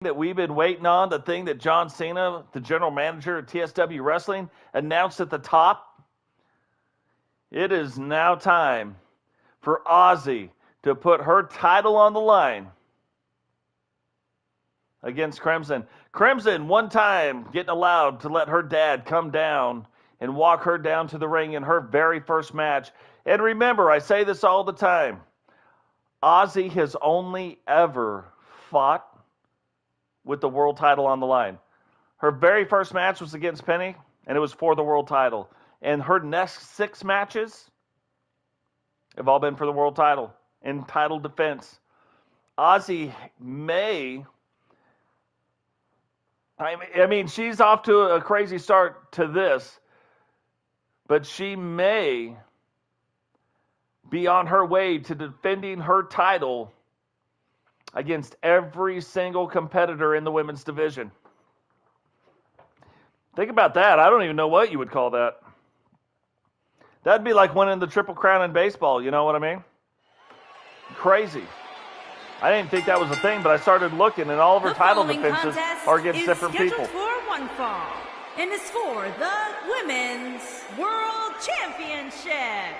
that we've been waiting on, the thing that John Cena, the general manager of TSW Wrestling, announced at the top. It is now time for Ozzy to put her title on the line against Crimson. Crimson, one time, getting allowed to let her dad come down and walk her down to the ring in her very first match. And remember, I say this all the time, Ozzy has only ever fought with the world title on the line. Her very first match was against Penny, and it was for the world title. And her next 6 matches have all been for the world title in title defense. Ozzy may... I mean, she's off to a crazy start to this, but she may be on her way to defending her title against every single competitor in the women's division. Think about that. I don't even know what you would call that. That'd be like winning the Triple Crown in baseball, you know what I mean? Crazy. I didn't think that was a thing, but I started looking, and all of her title defenses are against different people. For one fall, and is for the Women's World Championship.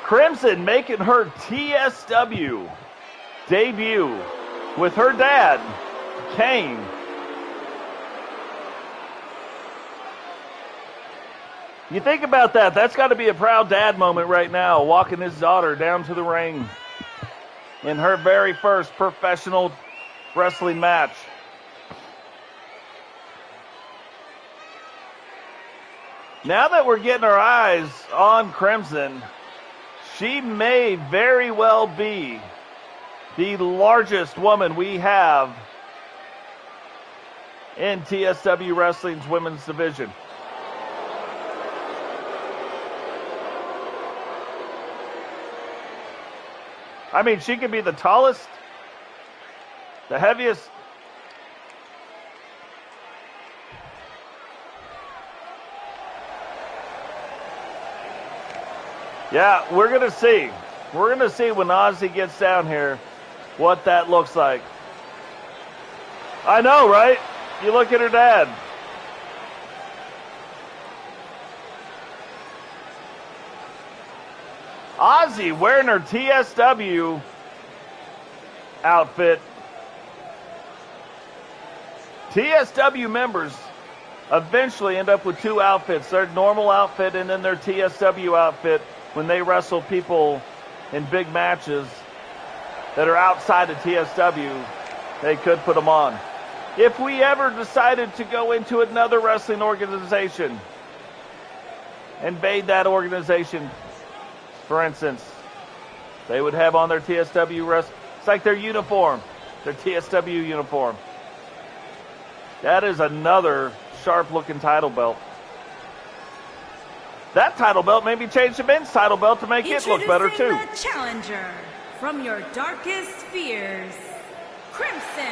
Crimson making her TSW debut with her dad, Kane. You think about that. That's got to be a proud dad moment right now, walking his daughter down to the ring in her very first professional wrestling match. Now that we're getting our eyes on Crimson, she may very well be the largest woman we have in TSW Wrestling's women's division. I mean, she could be the tallest, the heaviest. Yeah, we're going to see. We're going to see when Ozzy gets down here what that looks like. I know, right? You look at her dad. Ozzy wearing her TSW outfit. TSW members eventually end up with 2 outfits, their normal outfit and then their TSW outfit when they wrestle people in big matches that are outside of TSW. They could put them on. If we ever decided to go into another wrestling organization, invade that organization, for instance, they would have on their TSW wrestling. It's like their uniform, their TSW uniform. That is another sharp-looking title belt. That title belt maybe changed the men's title belt to make it look better too. The challenger from your darkest fears, Crimson.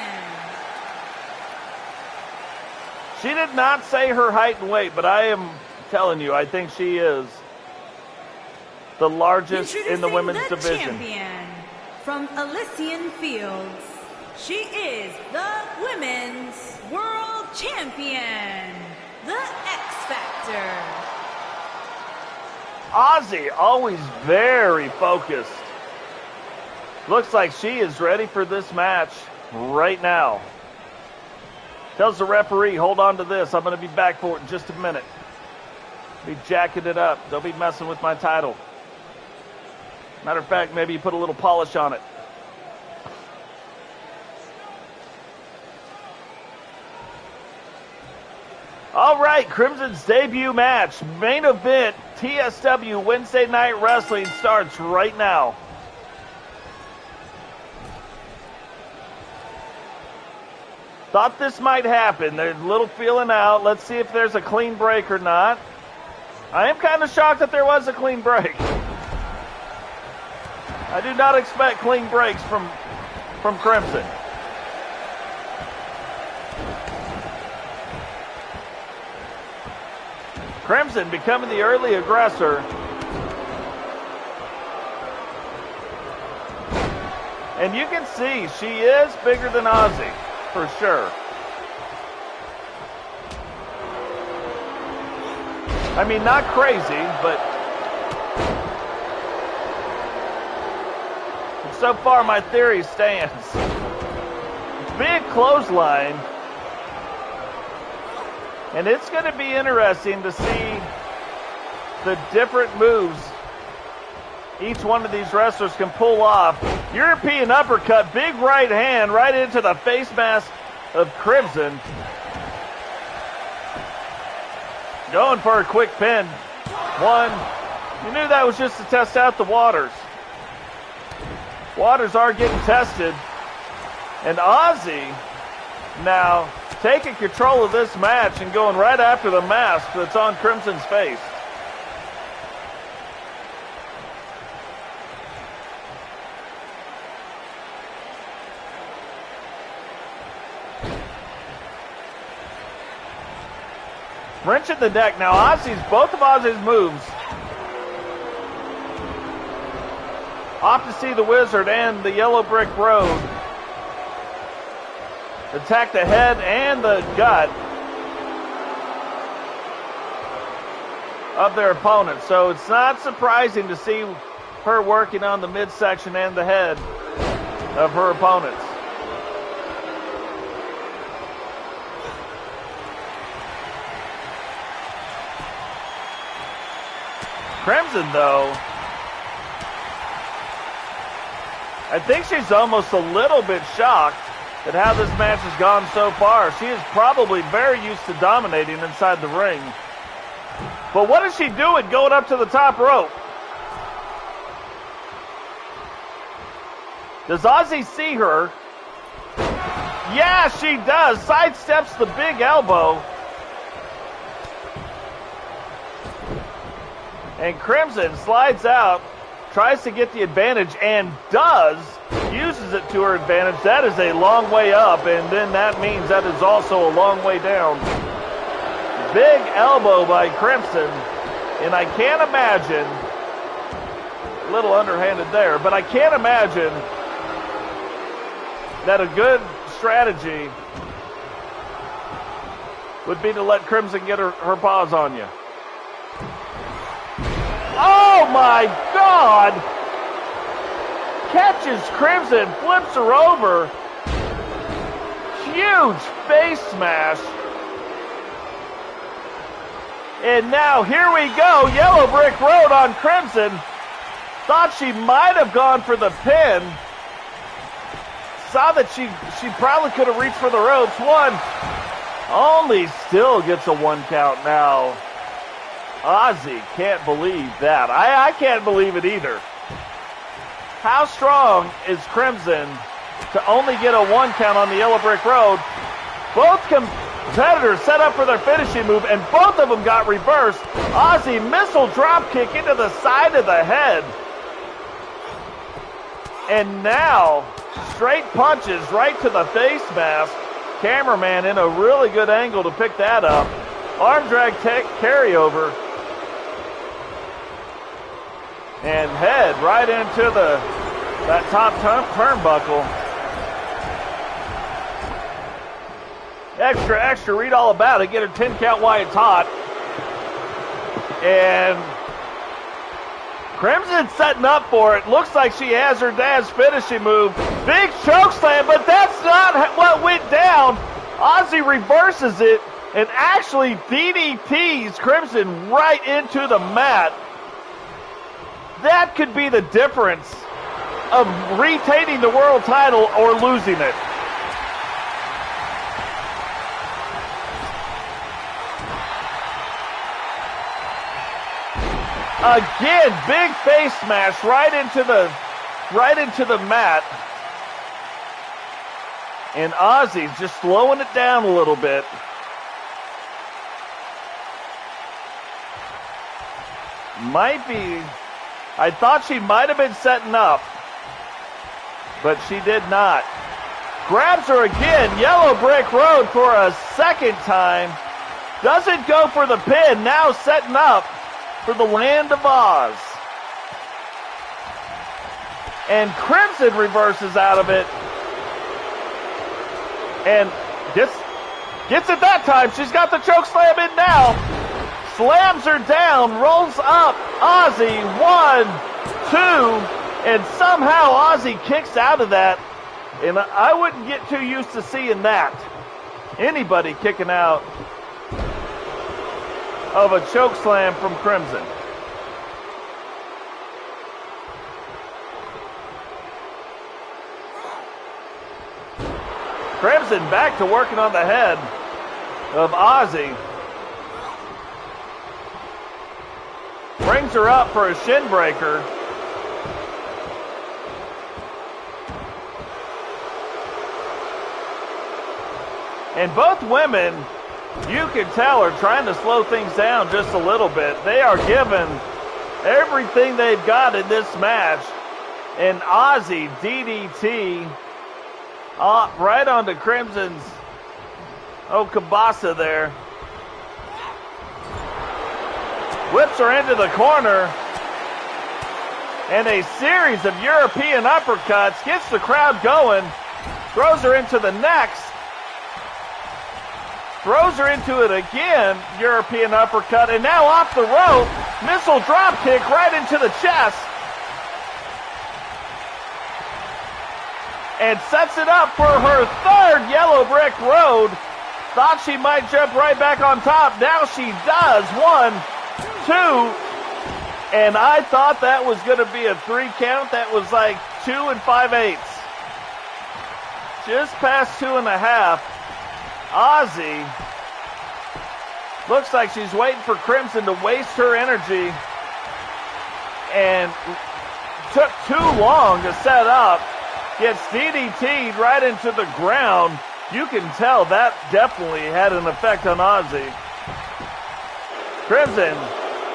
She did not say her height and weight, but I am telling you, I think she is the largest in the women's division. Champion from Elysian Fields, she is the Women's World Champion, the X Factor. Ozzy, always very focused. Looks like she is ready for this match right now. Tells the referee, hold on to this. I'm going to be back for it in just a minute. Be jacking it up. Don't be messing with my title. Matter of fact, maybe you put a little polish on it. All right, Crimson's debut match, main event, TSW Wednesday Night Wrestling starts right now. Thought this might happen. They're a little feeling out. Let's see if there's a clean break or not. I am kind of shocked that there was a clean break. I do not expect clean breaks from Crimson. Crimson becoming the early aggressor. And you can see she is bigger than Ozzy, for sure. I mean, not crazy, but so far my theory stands. Big clothesline. And it's going to be interesting to see the different moves each one of these wrestlers can pull off. European uppercut, big right hand right into the face mask of Crimson. Going for a quick pin. One. You knew that was just to test out the waters. Waters are getting tested. And Ozzy now taking control of this match and going right after the mask that's on Crimson's face. Wrench in the neck. Now both of Ozzy's moves. Off to see the Wizard and the Yellow Brick Road. Attack the head and the gut of their opponent. So it's not surprising to see her working on the midsection and the head of her opponents. Crimson, though, I think she's almost a little bit shocked at how this match has gone so far. She is probably very used to dominating inside the ring. But what is she doing going up to the top rope? Does Ozzy see her? Yeah, she does. Sidesteps the big elbow. And Crimson slides out, tries to get the advantage, and uses it to her advantage. That is a long way up, and then that means that is also a long way down. Big elbow by Crimson, and I can't imagine, a little underhanded there, but I can't imagine that a good strategy would be to let Crimson get her paws on you. Oh my God! Catches Crimson, flips her over. Huge face smash. And now here we go. Yellow Brick Road on Crimson. Thought she might have gone for the pin. Saw that she probably could have reached for the ropes. One. Only still gets a 1 count now. Ozzy can't believe that. I can't believe it either. How strong is Crimson to only get a 1 count on the Yellow Brick Road? Both competitors set up for their finishing move, and both of them got reversed. Ozzy missile drop kick into the side of the head. And now, straight punches right to the face mask. Cameraman in a really good angle to pick that up. Arm drag carryover. And head right into that top turnbuckle. Extra, read all about it. Get her 10 count while it's hot. And Crimson's setting up for it. Looks like she has her dad's finishing move. Big choke slam, but that's not what went down. Ozzy reverses it and actually DDTs Crimson right into the mat. That could be the difference of retaining the world title or losing it. Again, big face smash right into the mat. And Ozzy's just slowing it down a little bit. I thought she might have been setting up, but she did not. Grabs her again, Yellow Brick Road for a second time. Doesn't go for the pin. Now setting up for the Land of Oz. And Crimson reverses out of it. And gets it that time. She's got the choke slam in now. Slams her down. Rolls up. Ozzy. 1, 2. And somehow Ozzy kicks out of that. And I wouldn't get too used to seeing that. Anybody kicking out of a choke slam from Crimson. Crimson back to working on the head of Ozzy. Brings her up for a shin breaker. And both women, you can tell, are trying to slow things down just a little bit. They are giving everything they've got in this match. And Ozzy, DDT, right onto Crimson's kielbasa there. Whips her into the corner. And a series of European uppercuts. Gets the crowd going. Throws her into the next. Throws her into it again. European uppercut. And now off the rope. Missile drop kick right into the chest. And sets it up for her third yellow brick road. Thought she might jump right back on top. Now she does. 1, 2. And I thought that was going to be a 3 count. That was like 2 5/8. Just past 2.5. Ozzy looks like she's waiting for Crimson to waste her energy. And took too long to set up. Gets DDT'd right into the ground. You can tell that definitely had an effect on Ozzy. Crimson,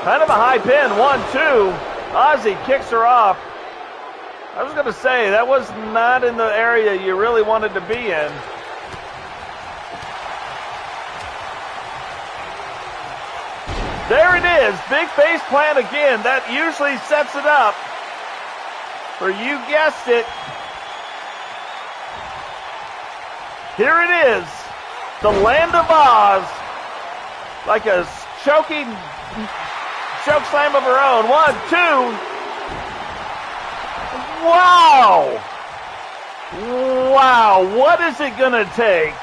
kind of a high pin, 1, 2. Ozzy kicks her off. I was going to say, that was not in the area you really wanted to be in. There it is, big face plant again. That usually sets it up for, you guessed it, here it is, the Land of Oz, like a choking choke slam of her own. 1, 2. Wow. Wow, what is it going to take?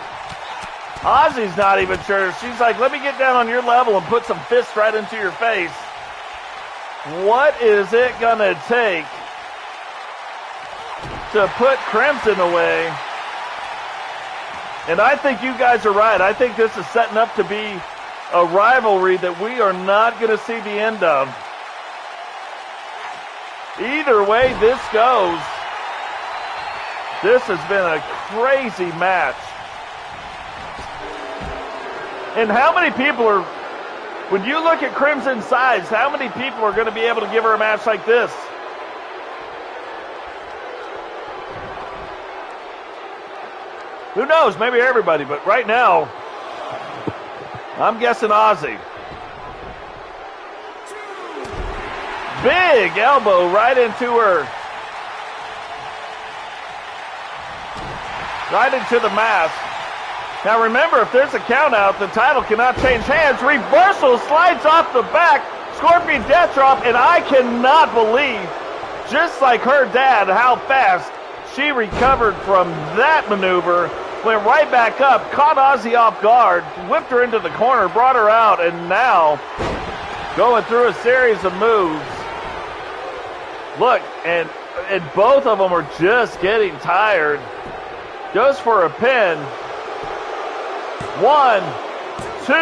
Ozzy's not even sure. She's like, let me get down on your level and put some fists right into your face. What is it going to take to put Crimson away? And I think you guys are right. I think this is setting up to be a rivalry that we are not going to see the end of. Either way this goes, this has been a crazy match. And how many people are, when you look at Crimson's size, how many people are going to be able to give her a match like this? Who knows? Maybe everybody, but right now, I'm guessing Ozzy. Big elbow right into her. Right into the mask. Now remember, if there's a count out, the title cannot change hands. Reversal slides off the back. Scorpion death drop, and I cannot believe, just like her dad, how fast she recovered from that maneuver. Went right back up, caught Ozzy off guard, whipped her into the corner, brought her out, and now going through a series of moves. Look, and both of them are just getting tired. Goes for a pin. 1, 2, 3,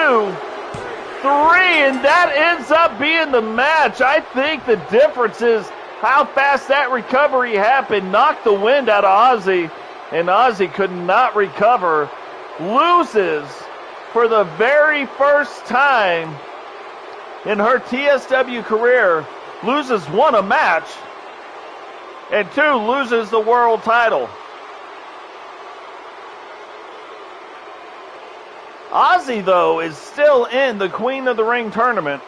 and that ends up being the match. I think the difference is how fast that recovery happened. Knocked the wind out of Ozzy, and Ozzy could not recover. Loses for the very first time in her TSW career. Loses 1, a match, and 2, loses the world title. Ozzy, though, is still in the Queen of the Ring tournament.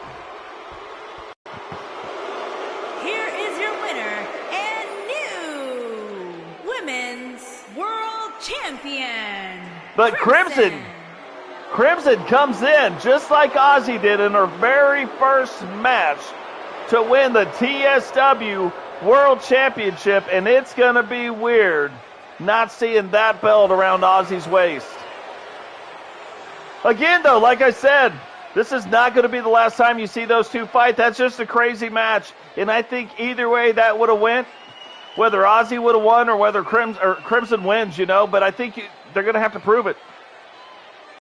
Here is your winner and new Women's World Champion. But Crimson comes in just like Ozzy did in her very first match to win the TSW World Championship, and it's going to be weird not seeing that belt around Ozzy's waist. Again, though, like I said, this is not going to be the last time you see those two fight. That's just a crazy match, and I think either way that would have went, whether Ozzy would have won or whether Crimson wins, but I think they're going to have to prove it.